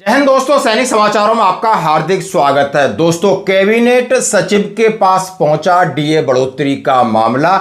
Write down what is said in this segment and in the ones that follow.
जय हिंद दोस्तों, सैनिक समाचारों में आपका हार्दिक स्वागत है। दोस्तों, कैबिनेट सचिव के पास पहुंचा डीए बढ़ोतरी का मामला।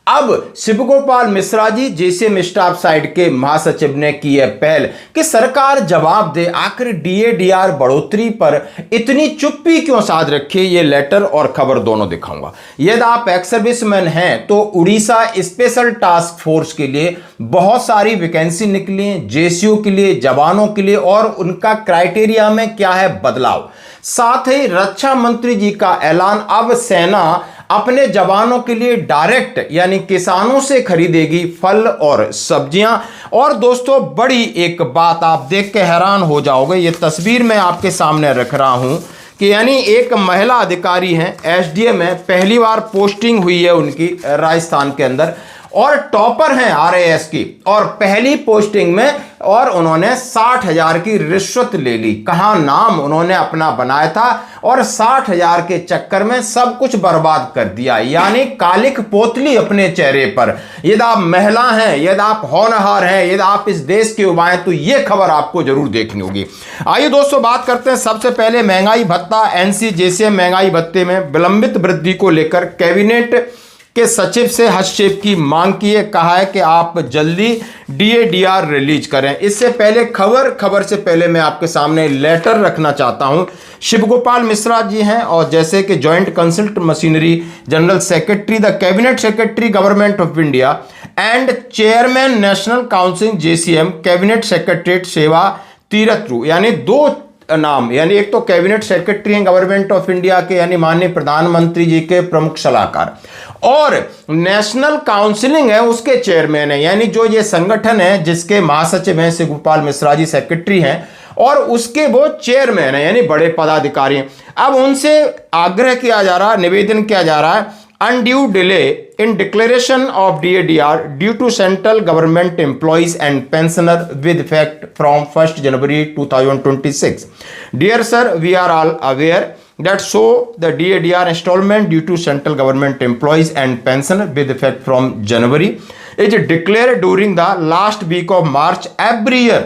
अब Shivgopal Mishra ji JCM staff side के महासचिव ने की है पहल कि सरकार जवाब दे, आखिर डीए डीआर बढ़ोतरी पर इतनी चुप्पी क्यों साध रखी। ये लेटर और खबर दोनों दिखाऊंगा। यदि आप एक्स सर्विसमैन हैं तो उड़ीसा स्पेशल टास्क फोर्स के लिए बहुत सारी वैकेंसी निकली हैं, जेसीओ के लिए, जवानों के लिए, और उनका क्राइटेरिया में क्या है बदलाव। साथ ही रक्षा मंत्री जी का ऐलान, अब सेना अपने जवानों के लिए डायरेक्ट यानी किसानों से खरीदेगी फल और सब्जियां। और दोस्तों, बड़ी एक बात आप देख के हैरान हो जाओगे। ये तस्वीर मैं आपके सामने रख रहा हूं कि यानी एक महिला अधिकारी हैं, एसडीएम है, पहली बार पोस्टिंग हुई है उनकी राजस्थान के अंदर, और टॉपर हैं आरएएस की, और पहली पोस्टिंग में और उन्होंने 60,000 की रिश्वत ले ली। कहां नाम उन्होंने अपना बनाया था और 60,000 के चक्कर में सब कुछ बर्बाद कर दिया, यानी कालिक पोतली अपने चेहरे पर। यदि आप महिला हैं, यदि आप होनहार हैं, यदि आप इस देश के युवा हैं तो यह खबर आपको जरूर देखनी होगी। आइए दोस्तों, बात करते हैं सबसे पहले महंगाई भत्ता। एनसी जेसीएम महंगाई भत्ते में विलंबित वृद्धि को लेकर कैबिनेट के सचिव से हस्तक्षेप की मांग की है। कहा है कि आप जल्दी डीएडीआर रिलीज करें। इससे पहले खबर से पहले मैं आपके सामने लेटर रखना चाहता हूं। शिवगोपाल मिश्रा जी हैं, और जैसे कि joint consult machinery general secretary, the cabinet secretary government of India and chairman national council JCM cabinet secretariat सेवा तीरथ, यानी दो नाम, यानी एक तो कैबिनेट सेक्रेटरी हैं गवर्नमेंट ऑफ इंडिया के, यानी माननीय प्रधानमंत्री जी के प्रमुख सलाहकार, और नेशनल काउंसिलिंग है उसके चेयरमैन है, यानी जो ये संगठन है जिसके महासचिव हैं शिवगोपाल मिश्रा जी सेक्रेटरी हैं और उसके वो चेयरमैन है, यानी बड़े पदाधिकारी हैं। अब उनसे आग्रह किया जा रहा है, निवेदन किया जा रहा है, undue delay in declaration of DADR due to central government employees and pensioner with effect from 1st January 2026. Dear sir, we are all aware that so the DADR installment due to central government employees and pensioner with effect from January is declared during the last week of March every year.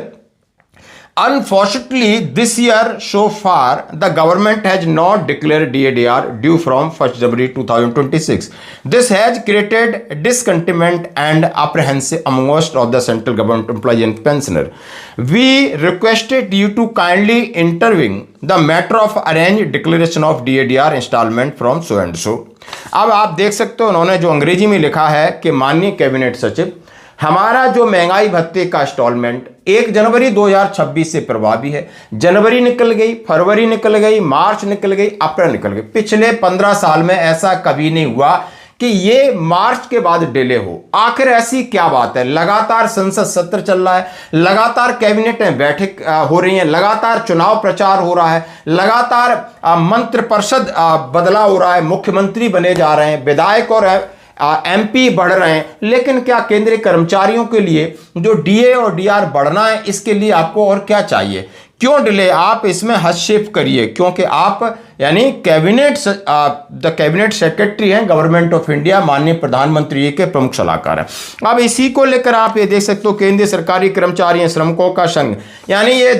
Unfortunately, this year so far the government has not declared DADR due from 1st January 2026. This has created discontentment and apprehension amongst of the central government employees and pensioners. We requested you to kindly intervene the matter of arrange declaration of DADR installment from so and so. अब आप देख सकते हो उन्होंने जो अंग्रेजी में लिखा है कि माननीय कैबिनेट सचिव, हमारा जो महंगाई भत्ते का इंस्टॉलमेंट 1 जनवरी 2026 से प्रभावी है। जनवरी निकल गई, फरवरी निकल गई, मार्च निकल गई, अप्रैल निकल गई। पिछले 15 साल में ऐसा कभी नहीं हुआ कि ये मार्च के बाद डिले हो। आखिर ऐसी क्या बात है? लगातार संसद सत्र चल रहा है, लगातार कैबिनेट में बैठक हो रही है, लगातार चुनाव प्रचार हो रहा है, लगातार मंत्रि परिषद बदला हो रहा है, मुख्यमंत्री बने जा रहे हैं, विधायक और एमपी बढ़ रहे हैं, लेकिन क्या केंद्रीय कर्मचारियों के लिए जो डीए और डीआर बढ़ना है, इसके लिए आपको और क्या चाहिए? क्यों डिले? आप इसमें हस्तक्षेप करिए, क्योंकि आप यानी द कैबिनेट सेक्रेटरी हैं गवर्नमेंट ऑफ इंडिया, माननीय प्रधानमंत्री जी के प्रमुख सलाहकार हैं। अब इसी को लेकर आप ये देख सकते हो, केंद्रीय सरकारी कर्मचारी श्रमिकों का संघ, यानी ये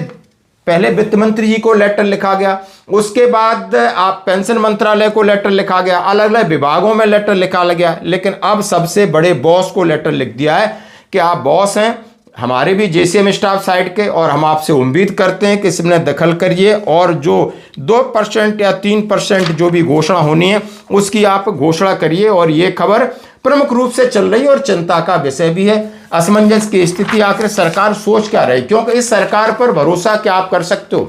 पहले वित्त मंत्री जी को लेटर लिखा गया, उसके बाद आप पेंशन मंत्रालय को लेटर लिखा गया, अलग अलग विभागों में लेटर लिखा गया, लेकिन अब सबसे बड़े बॉस को लेटर लिख दिया है कि आप बॉस हैं हमारे भी जेसीएम स्टाफ साइड के, और हम आपसे उम्मीद करते हैं कि इसमें दखल करिए और जो 2% या 3% जो भी घोषणा होनी है उसकी आप घोषणा करिए। और ये खबर प्रमुख रूप से चल रही है और चिंता का विषय भी है। असमंजस की स्थिति, आखिर सरकार सोच क्या रही, क्योंकि इस सरकार पर भरोसा क्या आप कर सकते हो?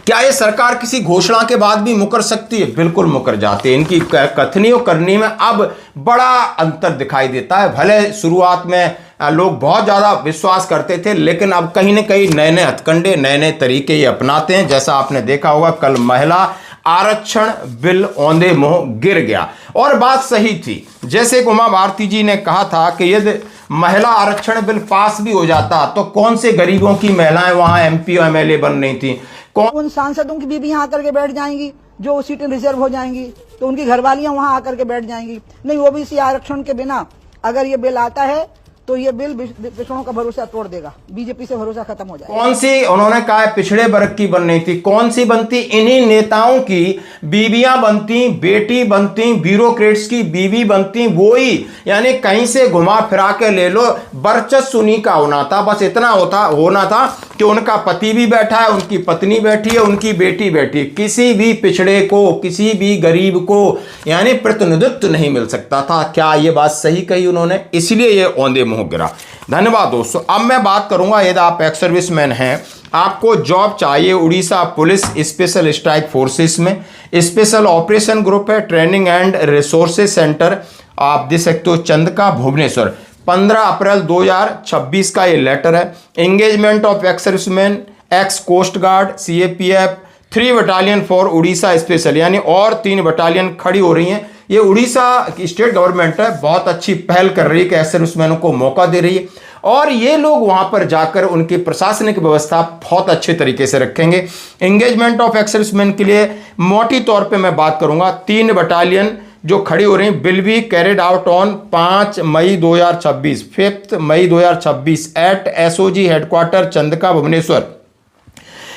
क्या ये सरकार किसी घोषणा के बाद भी मुकर सकती है? बिल्कुल मुकर जाती है। इनकी कथनी और करनी में अब बड़ा अंतर दिखाई देता है। भले शुरुआत में लोग बहुत ज्यादा विश्वास करते थे, लेकिन अब कहीं ना कहीं नए नए हथकंडे, नए नए तरीके ये अपनाते हैं। जैसा आपने देखा होगा, कल महिला आरक्षण बिल औंधे मुंह गिर गया, और बात सही थी। जैसे उमा भारती जी ने कहा था कि यदि महिला आरक्षण बिल पास भी हो जाता तो कौन से गरीबों की महिलाएं वहां एमपी और एमएलए बन रही थी, उन सांसदों की बीबी यहाँ आकर के बैठ जाएंगी जो सीटें रिजर्व हो जाएंगी, तो उनकी घरवालियां वहां आकर के बैठ जाएंगी। नहीं, ओबीसी आरक्षण के बिना अगर ये बिल आता है तो ये बिल पिछड़ों का भरोसा तोड़ देगा, बीजेपी से भरोसा खत्म हो जाएगा। कौन सी उन्होंने कहा है पिछड़े वर्ग की बननी थी, कौन सी बनती? इन्हीं नेताओं की बीवियां बनती, बेटी बनती, ब्यूरोक्रेट्स की बीवी बनती, वो ही यानी कहीं से घुमा फिरा के ले लो, वर्चस्व उन्हीं का होना था, बस इतना होना था कि उनका पति भी बैठा है, उनकी पत्नी बैठी है, उनकी बेटी बैठी है, किसी भी पिछड़े को, किसी भी गरीब को यानी प्रतिनिधित्व नहीं मिल सकता था। क्या ये बात सही कही उन्होंने? इसलिए ये औंधे मुंह गिरा। धन्यवाद दोस्तों। अब मैं बात करूंगा, यदि आप एक्स सर्विसमैन हैं, आपको जॉब चाहिए Orissa police special strike forces में, स्पेशल ऑपरेशन ग्रुप है, ट्रेनिंग एंड रिसोर्सेज सेंटर, आप देख सकते हो चंदका भुवनेश्वर, 15 अप्रैल 2026 का ये लेटर है। Engagement of ex serviceman, ex coast guard, CAPF, 3 battalion for Orissa special, यानी और 3 बटालियन खड़ी हो रही हैं। ये उड़ीसा की स्टेट गवर्नमेंट है, बहुत अच्छी पहल कर रही है कि एक्स सर्विसमैनों को मौका दे रही है, और ये लोग वहां पर जाकर उनकी प्रशासनिक व्यवस्था बहुत अच्छे तरीके से रखेंगे। एंगेजमेंट ऑफ एक्स सर्विसमैन के लिए मोटी तौर पे मैं बात करूंगा, 3 बटालियन जो खड़ी हो रही हैं will be carried out on 5 May 2026, 5 May 2026 at SOG headquarter Chandaka Bhubaneswar,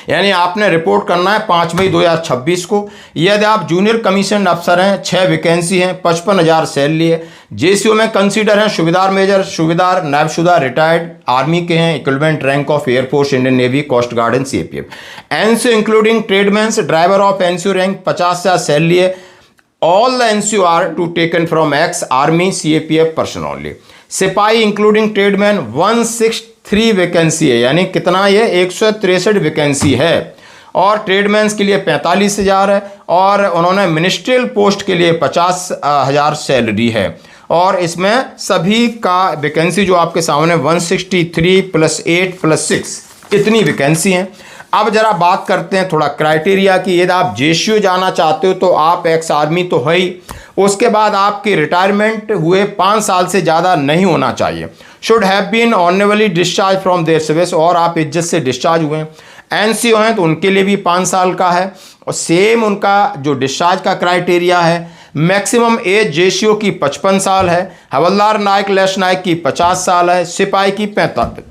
यानी आपने रिपोर्ट करना है 5 मई 2026 को। यदि आप जूनियर कमीशन अफसर हैं, 6 वैकेंसी हैं, 55,000 सैलरी है। जेसीओ में कंसीडर हैं सूबेदार मेजर, सूबेदार, नायब सूबेदार, रिटायर्ड आर्मी के हैं, equivalent rank of air force, Indian Navy, Coast Guard and CAPF. NCO including tradesmen, driver of NCO rank, 50,000 salary है। All the NCO are to taken from ex Army CAPF person only. सिपाही including tradesman 163 vacancy है, यानी कितना ये 163 vacancy है, और ट्रेडमैन्स के लिए 45,000 है, और उन्होंने मिनिस्ट्रियल पोस्ट के लिए 50,000 सैलरी है, और इसमें सभी का वैकेंसी जो आपके सामने 163 + 8 + 6 इतनी वैकेंसी हैं। अब जरा बात करते हैं थोड़ा क्राइटेरिया की। यदि आप जेसीओ जाना चाहते हो तो आप एक्स आर्मी तो है ही, उसके बाद आपकी रिटायरमेंट हुए 5 साल से ज़्यादा नहीं होना चाहिए। Should have been honourably discharged from their service, और आप इज्जत से डिस्चार्ज हुए हैं। एनसीओ हैं तो उनके लिए भी 5 साल का है, और सेम उनका जो डिस्चार्ज का क्राइटेरिया है। मैक्सिमम एज जेसीओ की 55 साल है, हवलदार नायक लेस नायक की 50 साल है, सिपाही की 45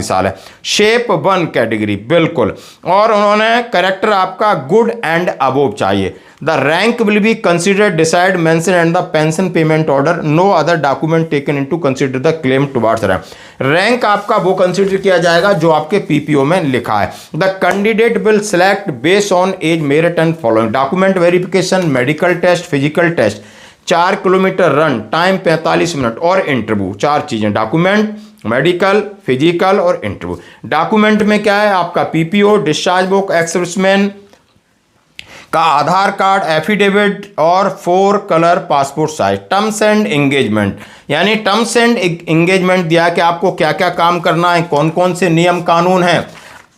साल है। शेप 1 कैटेगरी बिल्कुल, और उन्होंने कैरेक्टर आपका गुड एंड अबोव चाहिए। The rank will be considered decide mention and the pension payment order, no other document taken into consider the claim towards rank. Rank आपका वो कंसिडर किया जाएगा जो आपके पीपीओ में लिखा है। The candidate will select based on age, merit and following document verification, medical test, physical test, 4 kilometre run, time 45 minute, और इंटरव्यू। 4 चीजें, डॉक्यूमेंट, मेडिकल, फिजिकल और इंटरव्यू। डॉक्यूमेंट में क्या है आपका PPO, discharge book, ex serviceman का Aadhaar card, affidavit और 4 colour passport size. Terms and engagement, यानी टर्म्स एंड एंगेजमेंट दिया कि आपको क्या क्या काम करना है, कौन कौन से नियम कानून हैं,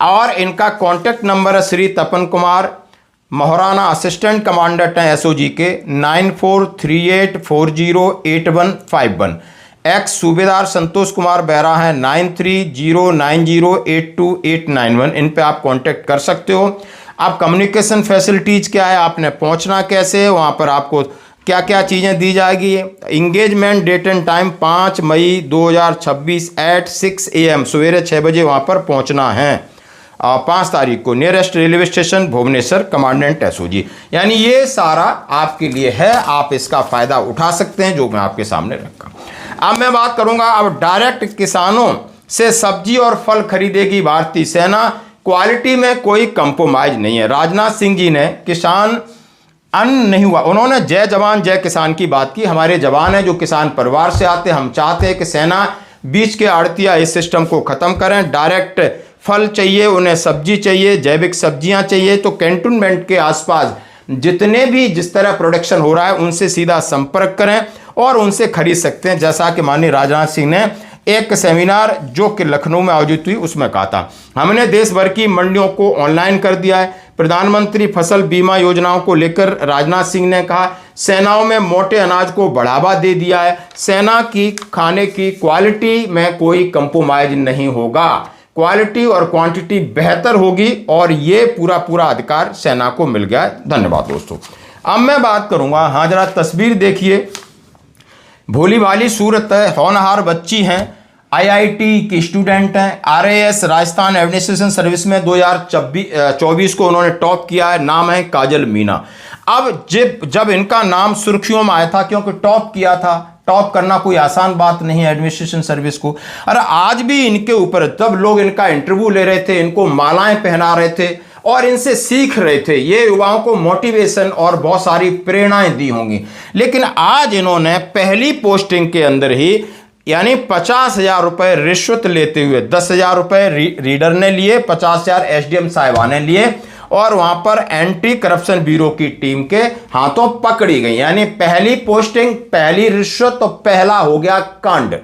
और इनका कॉन्टैक्ट नंबर है श्री तपन कुमार मोहराना, असिस्टेंट कमांडेंट हैं एसओजी के, 9438408151। एक्स सूबेदार संतोष कुमार बेहरा हैं, 9309082891। इन पे आप कांटेक्ट कर सकते हो। आप कम्युनिकेशन फैसिलिटीज क्या है, आपने पहुंचना कैसे है, वहां पर आपको क्या क्या चीज़ें दी जाएगी। Engagement date and time 5 May 2026 at 6 AM, सवेरे 6 बजे वहां पर पहुंचना है। 5 तारीख को nearest railway station Bhubaneswar, commandant SOG. यानी ये सारा आपके लिए है, आप इसका फायदा उठा सकते हैं जो मैं आपके सामने रखा। अब मैं बात करूंगा, अब डायरेक्ट किसानों से सब्जी और फल खरीदेगी भारतीय सेना, क्वालिटी में कोई कंप्रोमाइज नहीं है। राजनाथ सिंह जी ने किसान अन्न नहीं हुआ, उन्होंने जय जवान जय किसान की बात की। हमारे जवान हैं जो किसान परिवार से आते हैं, हम चाहते हैं कि सेना बीच के आड़तिया इस सिस्टम को खत्म करें। डायरेक्ट फल चाहिए उन्हें, सब्जी चाहिए, जैविक सब्जियां चाहिए, तो कैंटोनमेंट के आसपास जितने भी जिस तरह प्रोडक्शन हो रहा है उनसे सीधा संपर्क करें और उनसे खरीद सकते हैं। जैसा कि माननीय राजनाथ सिंह ने एक सेमिनार जो कि लखनऊ में आयोजित हुई उसमें कहा था, हमने देश भर की मंडियों को ऑनलाइन कर दिया है। प्रधानमंत्री फसल बीमा योजनाओं को लेकर राजनाथ सिंह ने कहा, सेनाओं में मोटे अनाज को बढ़ावा दे दिया है, सेना की खाने की क्वालिटी में कोई कंप्रोमाइज नहीं होगा, क्वालिटी और क्वांटिटी बेहतर होगी, और ये पूरा अधिकार सेना को मिल गया है। धन्यवाद दोस्तों। अब मैं बात करूंगा, हाँ जरा तस्वीर देखिए, भोली भाली सूरत है, होनहार बच्ची हैं, आईआईटी की स्टूडेंट हैं। आरएएस राजस्थान एडमिनिस्ट्रेशन सर्विस में 2024 को उन्होंने टॉप किया है। नाम है काजल मीना। अब जब इनका नाम सुर्खियों में आया था, क्योंकि टॉप किया था, टॉप करना कोई आसान बात नहीं है एडमिनिस्ट्रेशन सर्विस को। और आज भी इनके ऊपर जब लोग इनका इंटरव्यू ले रहे थे, इनको मालाएं पहना रहे थे और इनसे सीख रहे थे, ये युवाओं को मोटिवेशन और बहुत सारी प्रेरणाएं दी होंगी। लेकिन आज इन्होंने पहली पोस्टिंग के अंदर ही यानी 50,000 रुपए रिश्वत लेते हुए, 10,000 रुपए रीडर ने लिए, 50,000 एसडीएम साहिबा ने लिए और वहां पर एंटी करप्शन ब्यूरो की टीम के हाथों पकड़ी गई। यानी पहली पोस्टिंग, पहली रिश्वत तो पहला हो गया कांड।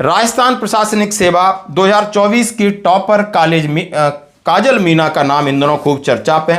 राजस्थान प्रशासनिक सेवा 2024 की टॉपर काजल मीना का नाम इन दोनों खूब चर्चा पे।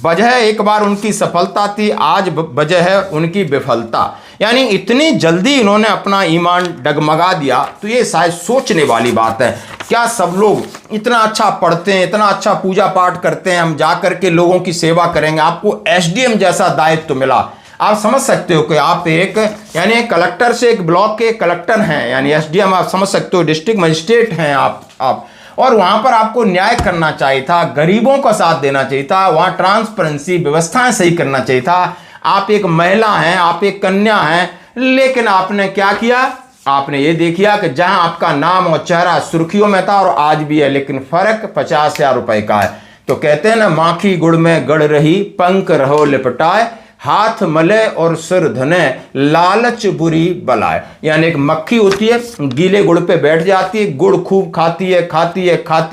वजह एक बार उनकी सफलता थी, आज वजह है उनकी विफलता। यानी इतनी जल्दी इन्होंने अपना ईमान डगमगा दिया, तो ये शायद सोचने वाली बात है। क्या सब लोग इतना अच्छा पढ़ते हैं, इतना अच्छा पूजा पाठ करते हैं, हम जा करके लोगों की सेवा करेंगे, आपको एसडीएम जैसा दायित्व मिला। आप समझ सकते हो कि आप एक यानी कलेक्टर से एक ब्लॉक के कलेक्टर हैं, यानी एसडीएम आप समझ सकते हो, डिस्ट्रिक्ट मजिस्ट्रेट हैं आप और वहां पर आपको न्याय करना चाहिए था, गरीबों का साथ देना चाहिए था, वहां ट्रांसपेरेंसी व्यवस्थाएं सही करना चाहिए था। आप एक महिला हैं, आप एक कन्या हैं, लेकिन आपने क्या किया? आपने ये देखिया कि जहां आपका नाम और चेहरा सुर्खियों में था और आज भी है, लेकिन फर्क 50,000 रुपए का है। तो कहते हैं ना, माखी गुड़ में गड़ रही, पंख रहो लिपटाए, हाथ मले और सिर धने, लालच बुरी बलाए। यानी एक मक्खी होती है, गीले गुड़ पे बैठ जाती है, गुड़ खूब खाती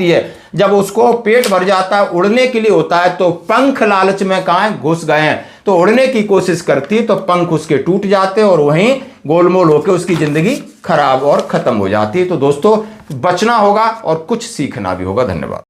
है, जब उसको पेट भर जाता है, उड़ने के लिए होता है, तो पंख लालच में कहाँ है? घुस गए हैं। तो उड़ने की कोशिश करती है तो पंख उसके टूट जाते और वहीं गोलमोल होकर उसकी जिंदगी खराब और खत्म हो जाती है। तो दोस्तों, बचना होगा और कुछ सीखना भी होगा। धन्यवाद।